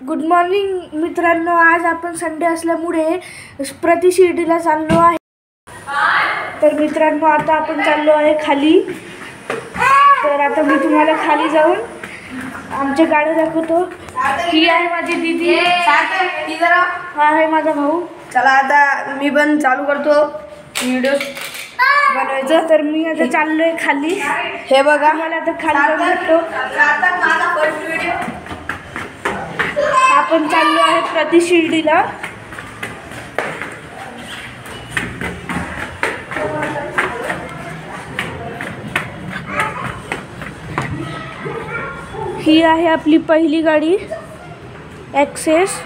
Good morning मित्रांनो, आज आपण संडे असल्यामुळे प्रति शिर्डीला चाललो आहे। तर मित्रांनो आता आपण चाललो आहे खाली। तर आता मी तुम्हाला खाली जाऊन आमची गाडी दाखवतो। ही आहे माझी दीदी, हा आहे माझा भाऊ। चला आता मी पण चालू करतो व्हिडिओ बनवायचं। तर मी आता चाललोय खाली, हे बघा मला आता खाली जाऊन भेटतो। आपण चाललो आहे प्रति शिर्डीला। ही आहे आपली पहिली गाडी एक्सेस,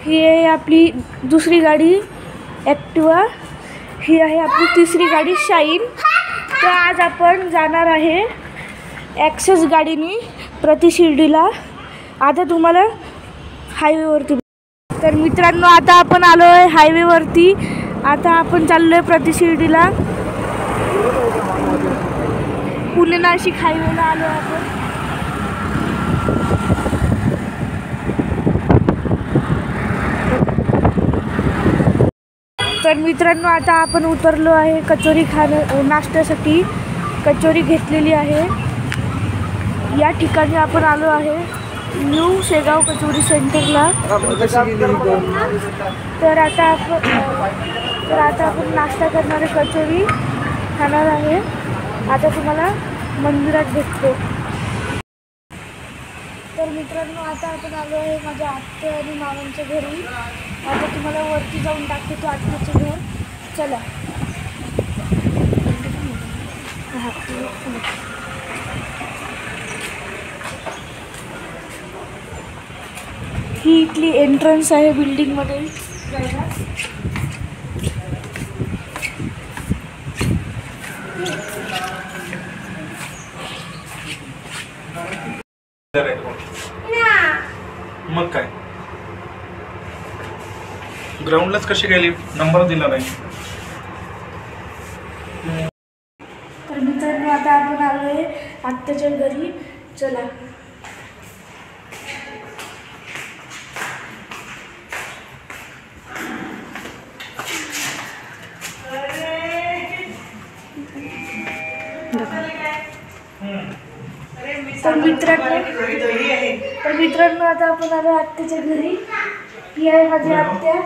ही आहे आपली दुसरी गाडी ॲक्टिवा, ही आहे आपली तिसरी गाडी शाईन। तर आज आपण जाणार आहे एक्सेस गाडीने प्रति शिर्डीला। आता तुम्हाला हायवेवरती। तर मित्रांनो आता आपण आलो आहे हायवेवरती। आता आपण चाललो आहे प्रति शिर्डीला। पुणे नाशिक हायवेला आलो आपण। तर मित्रांनो आता आपण उतरलो आहे कचोरी नाश्त्यासाठी। कचोरी घेतलेली आहे। या ठिकाणी आपण आलो आहे न्यू शेगाव कचोरी सेंटरला। तर आता आपण नाश्ता करणारे कचोरी खाणार आहे। आता तुम्हाला मंदिरात भेटतो। तर मित्रांनो आता आपण आलो आहे माझ्या आत्ते आणि मामांच्या घरी। आता तुम्हाला वरती जाऊन दाखवतो आत्तेचं घर। चला। ही इथली एंट्रन्स आहे बिल्डिंग मध्ये जायला। मग काय ग्राउंडलाच कशी गेली, नंबर दिला नाही। तर मित्रांनो आता आपण आलोय आत्याच्या घरी। चला। तर मित्रांनो आता आपण आलो आत्याच्या घरी। ही आहे माझी आत्या।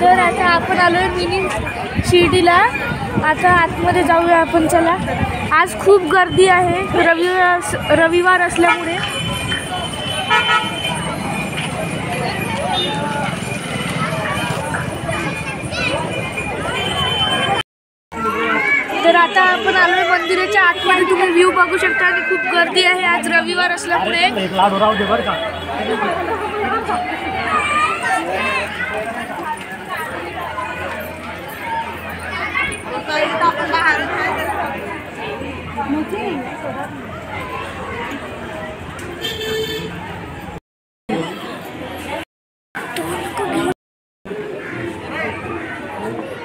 तर आता आपण आलोय मिनी शिर्डीला। आता आतमध्ये जाऊया आपण। चला। आज खूप गर्दी आहे रविवार असल्यामुळे। तर आता आपण आलोय मंदिराच्या आतमध्ये। तुम्ही व्ह्यू बघू शकता आणि खूप गर्दी आहे आज रविवार असल्यामुळे।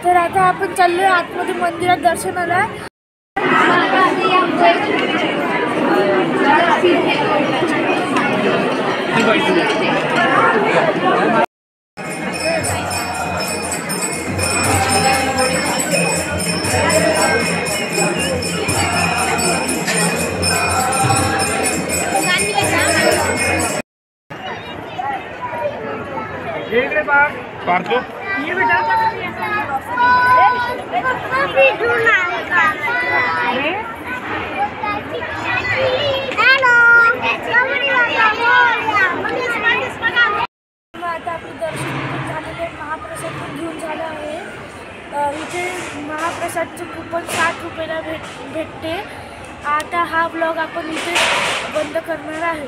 तर आता आपण चाललोय आतमध्ये मंदिरात दर्शनाला। पार्को ये बेटा आता आपलं दर्शन झालेलं आहे। महाप्रसाद पण घेऊन झालं आहे। इथे महाप्रसादचं कूपन 60 रुपयाला भेटते। आता हा ब्लॉग आपण इथे बंद करणार आहे।